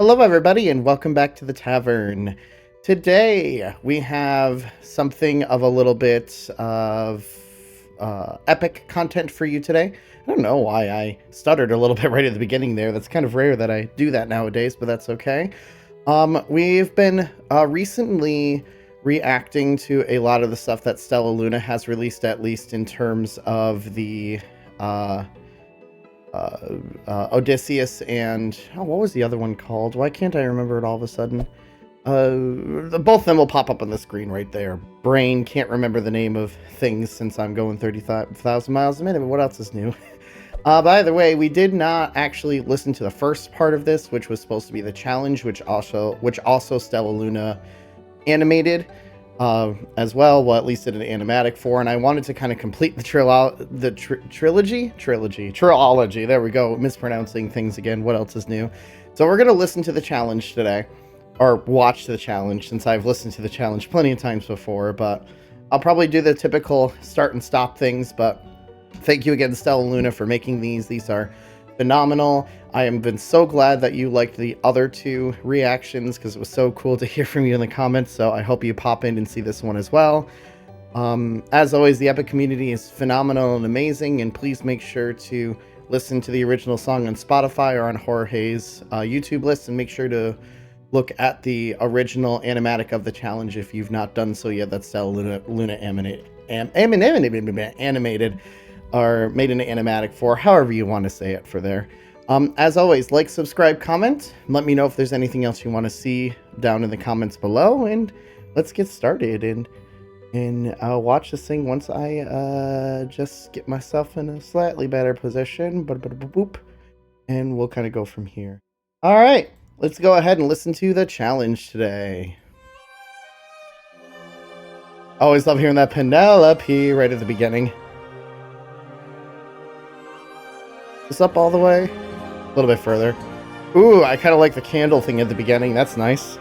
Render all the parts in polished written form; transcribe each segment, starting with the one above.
Hello, everybody, and welcome back to the tavern. Today, we have something of a little bit of epic content for you today. I don't know why I stuttered a little bit right at the beginning there. That's kind of rare that I do that nowadays, but that's okay. We've been recently reacting to a lot of the stuff that Stella Luna has released, at least in terms of the Odysseus and what was the other one called? Why can't I remember it all of a sudden? Both of them will pop up on the screen right there. Brain can't remember the name of things since I'm going 30,000 miles a minute. But what else is new? By the way, we did not actually listen to the first part of this, which was supposed to be the challenge, which also Stella Luna animated as well, at least did an animatic for, and I wanted to kind of complete the trilogy. There we go, mispronouncing things again. What else is new? So we're gonna listen to the challenge today, or watch the challenge, since I've listened to the challenge plenty of times before, but I'll probably do the typical start and stop things. But thank you again, Stella Luna, for making these. These are phenomenal. I have been so glad that you liked the other two reactions, because it was so cool to hear from you in the comments, so I hope you pop in and see this one as well. As always, the Epic community is phenomenal and amazing, and please make sure to listen to the original song on Spotify or on Jorge's YouTube list, and make sure to look at the original animatic of the challenge if you've not done so yet. That's Stella Luna animated, or made an animatic for, however you want to say it for there. As always, like, subscribe, comment. Let me know if there's anything else you want to see down in the comments below, and let's get started and I'll watch this thing once I just get myself in a slightly better position. And we'll kind of go from here. All right, let's go ahead and listen to the challenge today. Always love hearing that Penelope right at the beginning. This up all the way? A little bit further. Ooh, I kind of like the candle thing at the beginning. That's nice.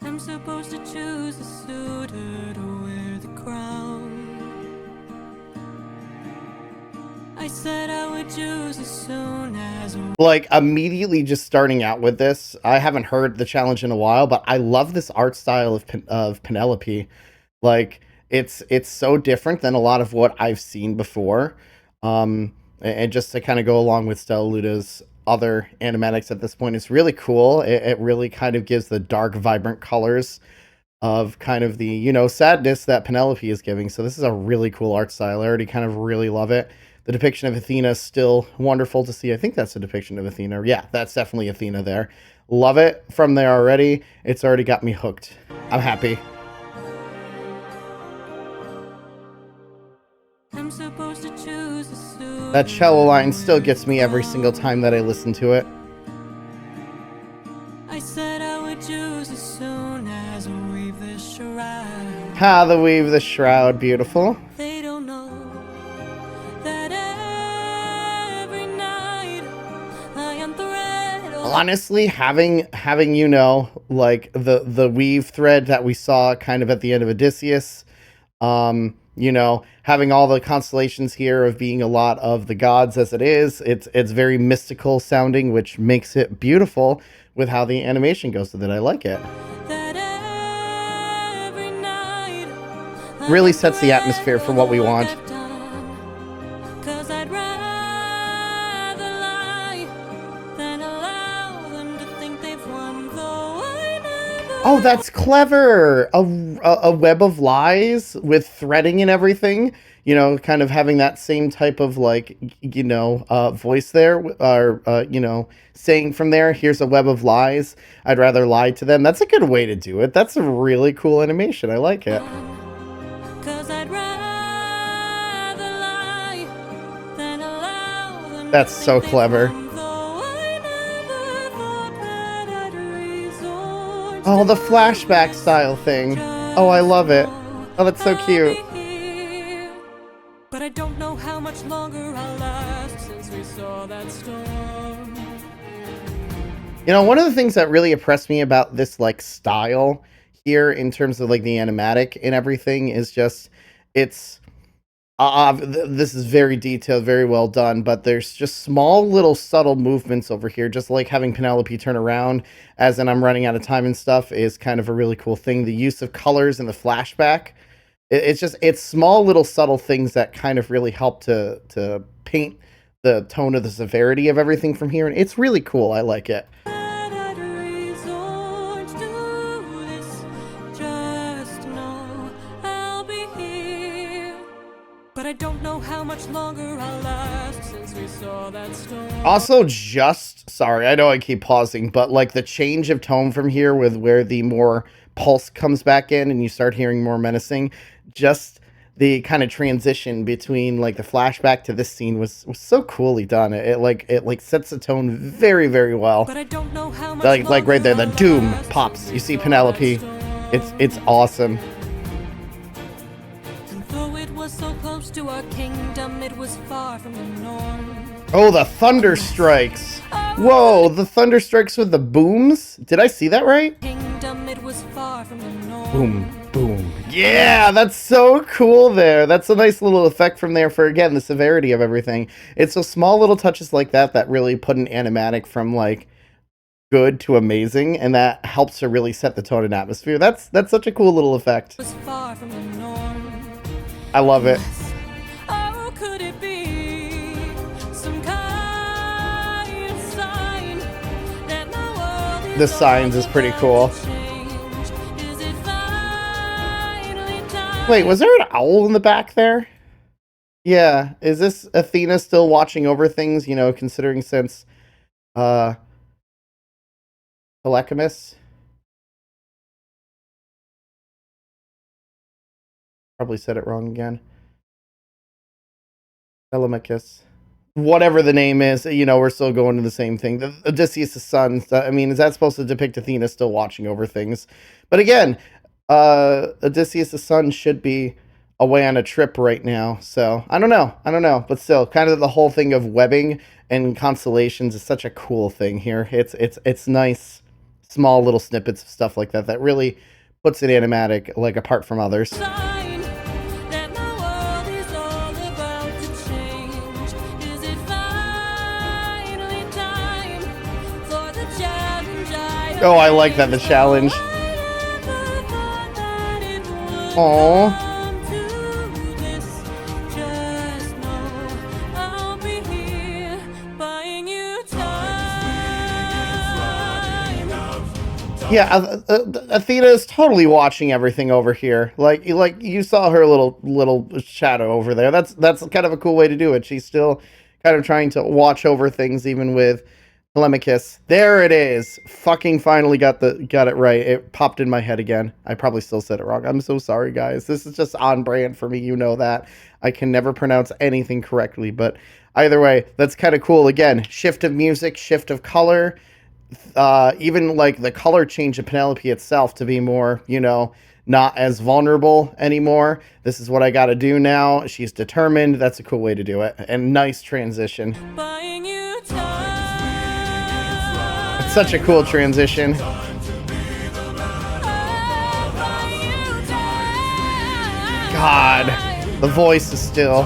I'm supposed to choose a suitor to wear the crown. I said I would choose as soon as... Like, immediately just starting out with this, I haven't heard the challenge in a while, but I love this art style of Penelope. Like, it's so different than a lot of what I've seen before. And just to kind of go along with Stella Luna's other animatics at this point, it's really cool. It really kind of gives the dark, vibrant colors of kind of the, you know, sadness that Penelope is giving. So this is a really cool art style. I already kind of really love it. The depiction of Athena is still wonderful to see. I think that's a depiction of Athena. Yeah, that's definitely Athena there. Love it from there already. It's already got me hooked. I'm happy. I'm supposed to choose a suitor. That cello line still gets me every single time that I listen to it. I said I would choose as soon as I weave the shroud. Ha, the weave the shroud, beautiful. They don't know that every night I am thread. Honestly, having you know, like the weave thread that we saw kind of at the end of Odysseus, you know, having all the constellations here of being a lot of the gods as it is, it's very mystical sounding, which makes it beautiful with how the animation goes with it. I like it. Really sets the atmosphere for what we want. Oh, that's clever! A web of lies with threading and everything. You know, kind of having that same type of, like, you know, voice there, or, you know, saying from there, here's a web of lies. I'd rather lie to them. That's a good way to do it. That's a really cool animation. I like it. That's so clever. Oh, the flashback style thing. Oh, I love it. Oh, that's so cute. But I don't know how much longer I'll last since we saw that storm. You know, one of the things that really impressed me about this, like, style here in terms of, like, the animatic and everything is just, it's This is very detailed, very well done, but there's just small little subtle movements over here, just like having Penelope turn around as in I'm running out of time and stuff is kind of a really cool thing. The use of colors in the flashback, it's small little subtle things that kind of really help to paint the tone of the severity of everything from here, and it's really cool. I like it. But I don't know how much longer I'll last since we saw that storm. Also, sorry, I know I keep pausing, but like the change of tone from here with where the more pulse comes back in and you start hearing more menacing, just the kind of transition between like the flashback to this scene was so coolly done. It sets the tone very, very well. But I don't know how much like right there, the doom pops. You see Penelope. It's awesome. So close to our kingdom, it was far from the norm. Oh, the thunder strikes. Whoa, the thunder strikes with the booms? Did I see that right? Kingdom, it was far from the norm. Boom, boom. Yeah, that's so cool there. That's a nice little effect from there for, again, the severity of everything. It's those small little touches like that that really put an animatic from, like, good to amazing, and that helps to really set the tone and atmosphere. That's such a cool little effect. It was far from the norm. I love it. Oh, could it be some kind of sign that my world is The signs is pretty cool. Is it finally time? Wait, was there an owl in the back there? Yeah, is this Athena still watching over things, you know, considering since Telechamus? Probably said it wrong again. Telemachus. Whatever the name is, you know, we're still going to the same thing. The Odysseus' son. I mean, is that supposed to depict Athena still watching over things? But again, Odysseus' son should be away on a trip right now. So, I don't know. But still, kind of the whole thing of webbing and constellations is such a cool thing here. It's nice, small little snippets of stuff like that that really puts an animatic, like, apart from others. Oh, I like that, the challenge. Aww. Yeah, Athena is totally watching everything over here. Like you saw her little shadow over there. That's kind of a cool way to do it. She's still kind of trying to watch over things, even with Telemachus. There it is. Fucking finally got it right. It popped in my head again. I probably still said it wrong. I'm so sorry, guys. This is just on brand for me. You know that. I can never pronounce anything correctly, but either way, that's kind of cool. Again, shift of music, shift of color. Even like the color change of Penelope itself to be more, you know, not as vulnerable anymore. This is what I got to do now. She's determined. That's a cool way to do it. And nice transition. It's such a cool transition. God, the voice is still.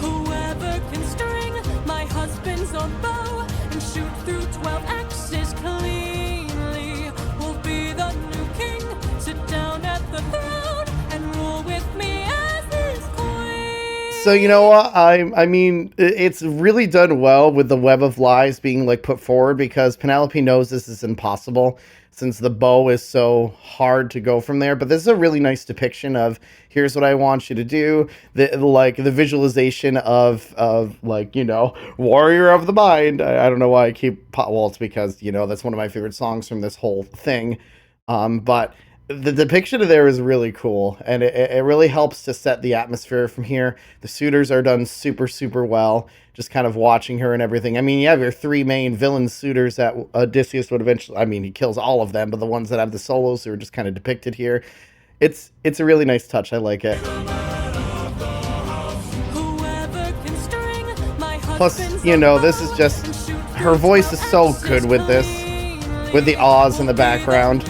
Whoever can string my husband's own bow and shoot through 12 axes cleanly will be the new king. Sit down at the throne and rule with me as his queen. So you know what? I mean, it's really done well with the web of lies being like put forward, because Penelope knows this is impossible since the bow is so hard to go from there. But this is a really nice depiction of, here's what I want you to do. The visualization of like, you know, warrior of the mind. I don't know why I keep well, it's because, you know, that's one of my favorite songs from this whole thing. But the depiction of there is really cool, and it really helps to set the atmosphere from here. The suitors are done super, super well, just kind of watching her and everything. I mean, you have your three main villain suitors that Odysseus would eventually, I mean, he kills all of them, but the ones that have the solos who are just kind of depicted here. It's a really nice touch. I like it. Plus, you know, this is just, her voice is so good with this, with the ahs in the background.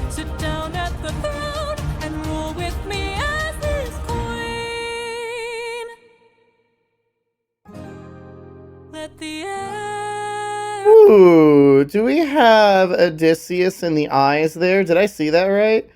Sit down at the throne and rule with me the air. Ooh, do we have Odysseus in the eyes there? Did I see that right?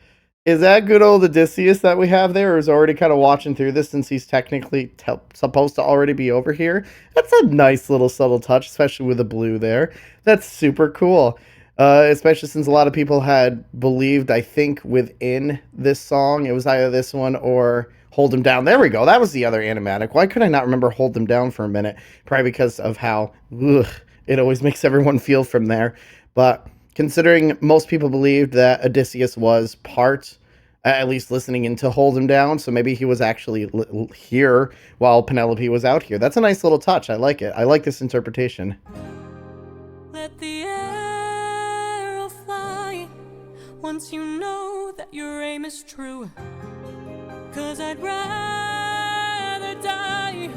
Is that good old Odysseus that we have there, or is already kind of watching through this since he's technically supposed to already be over here? That's a nice little subtle touch, especially with the blue there. That's super cool. Especially since a lot of people had believed, I think, within this song, it was either this one or Hold Him Down. There we go. That was the other animatic. Why could I not remember Hold Him Down for a minute? Probably because of how it always makes everyone feel from there. But considering most people believed that Odysseus was part, at least listening into Hold Him Down, so maybe he was actually here while Penelope was out here. That's a nice little touch. I like it. I like this interpretation. Let the arrow fly once you know that your aim is true. 'Cause I'd rather die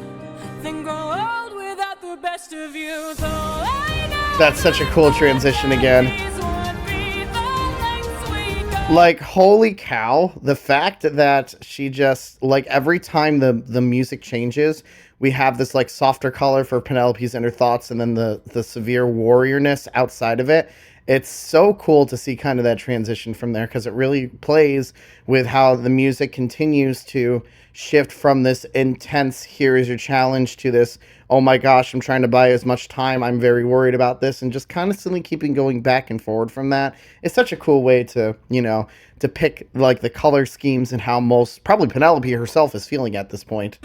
than grow old without the best of you. So I know that's such a cool transition again. these would be the lengths we go. Like, holy cow, the fact that she just, like, every time the music changes, we have this, like, softer color for Penelope's inner thoughts and then the severe warriorness outside of it. It's so cool to see kind of that transition from there, because it really plays with how the music continues to shift from this intense, here is your challenge, to this, oh my gosh, I'm trying to buy as much time, I'm very worried about this, and just constantly keeping going back and forward from that. It's such a cool way to, you know, to pick, like, the color schemes and how most, probably Penelope herself is feeling at this point.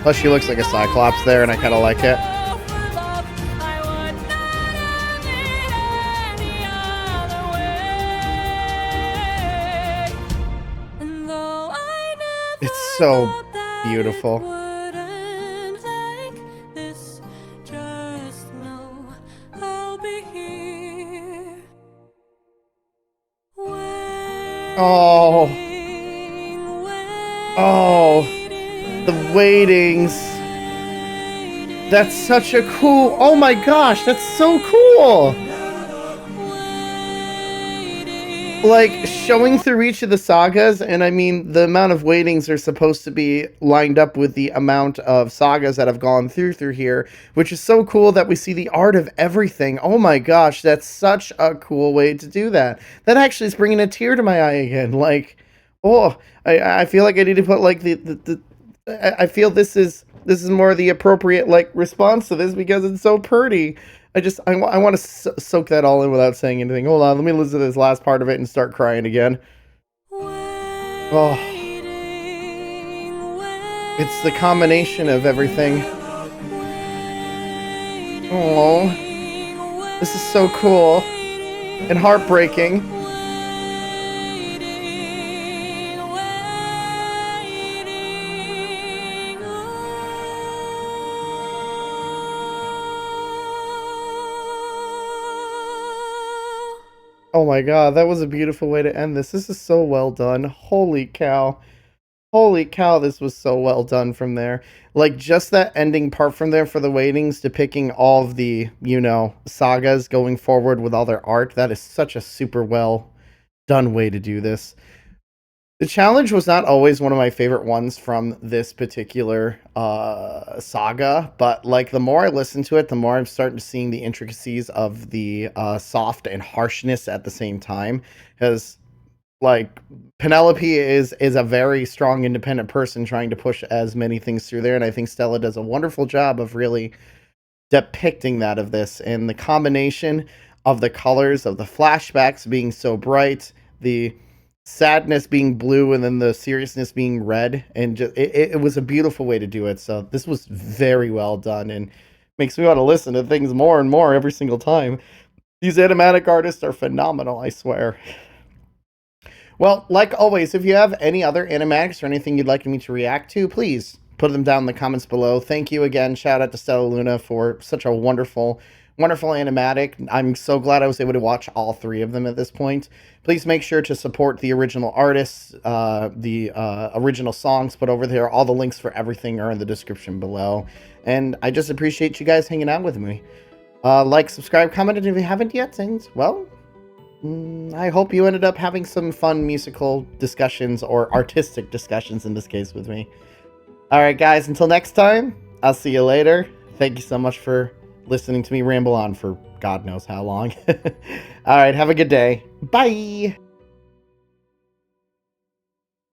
Plus she looks like a Cyclops there, and I kind of like it. It's so beautiful. Oh. Oh. The waitings. That's such a cool... Oh my gosh, that's so cool! Like, showing through each of the sagas, and I mean, the amount of waitings are supposed to be lined up with the amount of sagas that have gone through here, which is so cool that we see the art of everything. Oh my gosh, that's such a cool way to do that. That actually is bringing a tear to my eye again. Like, oh, I feel like I need to put, like, I feel this is more the appropriate, like, response to this because it's so pretty. I want to soak that all in without saying anything. Hold on, let me listen to this last part of it and start crying again. Oh. It's the combination of everything. Oh. This is so cool. And heartbreaking. Oh my god, that was a beautiful way to end this. This is so well done. Holy cow. Holy cow, this was so well done from there. Like, just that ending part from there for the waitings, depicting all of the, you know, sagas going forward with all their art. That is such a super well done way to do this. The challenge was not always one of my favorite ones from this particular saga, but, like, the more I listen to it, the more I'm starting to see the intricacies of the soft and harshness at the same time. Because, like, Penelope is a very strong, independent person trying to push as many things through there, and I think Stella does a wonderful job of really depicting that of this, and the combination of the colors of the flashbacks being so bright, the sadness being blue, and then the seriousness being red, and just it was a beautiful way to do it. So this was very well done, and makes me want to listen to things more and more every single time. These animatic artists are phenomenal, I swear. Well, like always, if you have any other animatics or anything you'd like me to react to, please put them down in the comments below. Thank you again. Shout out to Stella Luna for such a wonderful animatic. I'm so glad I was able to watch all three of them at this point. Please make sure to support the original artists, the original songs put over there. All the links for everything are in the description below. And I just appreciate you guys hanging out with me. Like, subscribe, comment, and if you haven't yet, things, well, I hope you ended up having some fun musical discussions, or artistic discussions in this case, with me. All right, guys, until next time, I'll see you later. Thank you so much for listening to me ramble on for God knows how long. All right, have a good day. Bye.